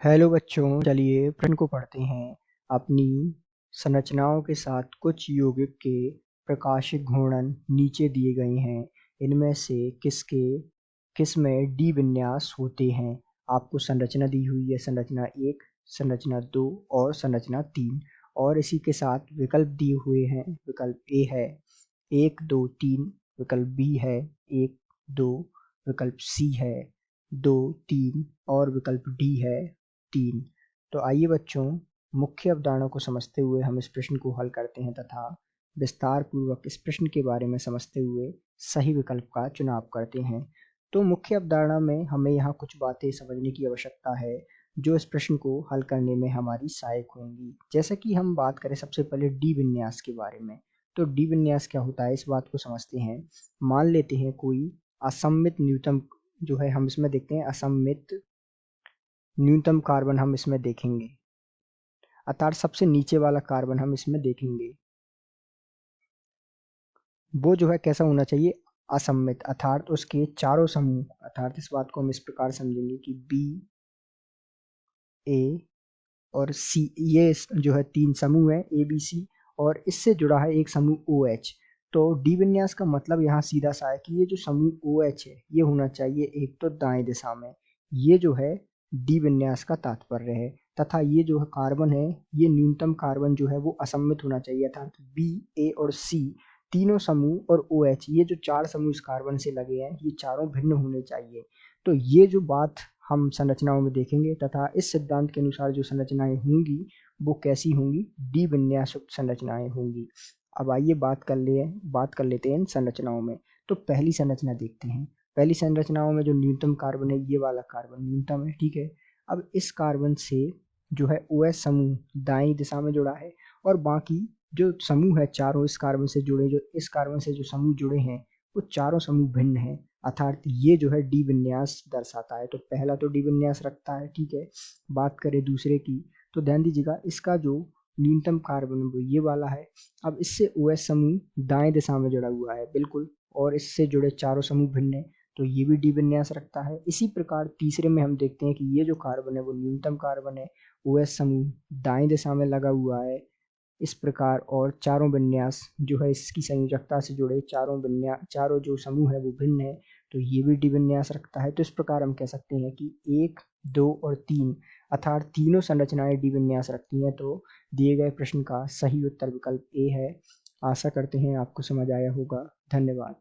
Hello बच्चों, चलिए प्रश्न को पढ़ते हैं। अपनी संरचनाओं के साथ कुछ यौगिक के प्रकाशिक घूर्णन नीचे दिए गए हैं। इनमें से किस में डी विन्यास होते हैं? आपको संरचना दी हुई है, संरचना 1, संरचना 2 और संरचना 3, और इसी के साथ विकल्प दिए हुए हैं। विकल्प ए है 1 2 3, विकल्प बी है 1 2, विकल्प सी है 2 3 और विकल्प डी है 3। तो आइए बच्चों, मुख्य अवधारणा को समझते हुए हम इस प्रश्न को हल करते हैं तथा विस्तार पूर्वक इस प्रश्न के बारे में समझते हुए सही विकल्प का चुनाव करते हैं। तो मुख्य अवधारणा में हमें यहाँ कुछ बातें समझने की आवश्यकता है जो इस प्रश्न को हल करने में हमारी सहायक होंगी। जैसे कि हम बात करें सबसे पहले डी विन्यास के बारे में, तो डी विन्यास क्या होता है इस बात को समझते हैं। मान लेते हैं कोई असममित न्यूनतम जो है, हम इसमें देखते हैं असममित न्यूनतम कार्बन हम इसमें देखेंगे, अर्थात सबसे नीचे वाला कार्बन हम इसमें देखेंगे। वो जो है कैसा होना चाहिए, असममित, अर्थात उसके चारों समूह, अर्थात इस बात को हम इस प्रकार समझेंगे कि बी ए और सी, ये जो है 3 समूह है ए बी सी, और इससे जुड़ा है एक समूह ओ एच। तो डी विन्यास का मतलब यहाँ सीधा सा है कि ये जो समूह ओ एच है ये होना चाहिए एक तो दाएं दिशा में, ये जो है डी विन्यास का तात्पर्य है। तथा ये जो है कार्बन है, ये न्यूनतम कार्बन जो है वो असममित होना चाहिए, अर्थात बी ए और सी तीनों समूह और ओ एच, ये जो 4 समूह इस कार्बन से लगे हैं ये चारों भिन्न होने चाहिए। तो ये जो बात हम संरचनाओं में देखेंगे तथा इस सिद्धांत के अनुसार जो संरचनाएं होंगी वो कैसी होंगी, डी विन्यास युक्त संरचनाएं होंगी। अब आइए बात कर लेते हैं इन संरचनाओं में। तो पहली संरचना देखते हैं। पहली संरचनाओं में जो न्यूनतम कार्बन है ये वाला कार्बन न्यूनतम है, ठीक है। अब इस कार्बन से जो है ओ एच समूह दाई दिशा में जुड़ा है, और बाकी जो समूह है चारों इस कार्बन से जुड़े, जो इस कार्बन से जो समूह जुड़े हैं वो चारों समूह भिन्न हैं, अर्थात ये जो है डी विन्यास दर्शाता है। तो पहला तो डी विन्यास रखता है, ठीक है। बात करें दूसरे की, तो ध्यान दीजिएगा इसका जो न्यूनतम कार्बन वो ये वाला है। अब इससे ओ एच समूह दाएं दिशा में जुड़ा हुआ है बिल्कुल, और इससे जुड़े चारों समूह भिन्न है, तो ये भी डी विन्यास रखता है। इसी प्रकार तीसरे में हम देखते हैं कि ये जो कार्बन है वो न्यूनतम कार्बन है, ओ एच समूह दाएं दिशा में लगा हुआ है इस प्रकार, और चारों विन्यास जो है इसकी संयोजकता से जुड़े चारों जो समूह है वो भिन्न है, तो ये भी डी विन्यास रखता है। तो इस प्रकार हम कह सकते हैं कि 1 2 और 3 अर्थात तीनों संरचनाएं डी विन्यास रखती हैं। तो दिए गए प्रश्न का सही उत्तर विकल्प ए है। आशा करते हैं आपको समझ आया होगा। धन्यवाद।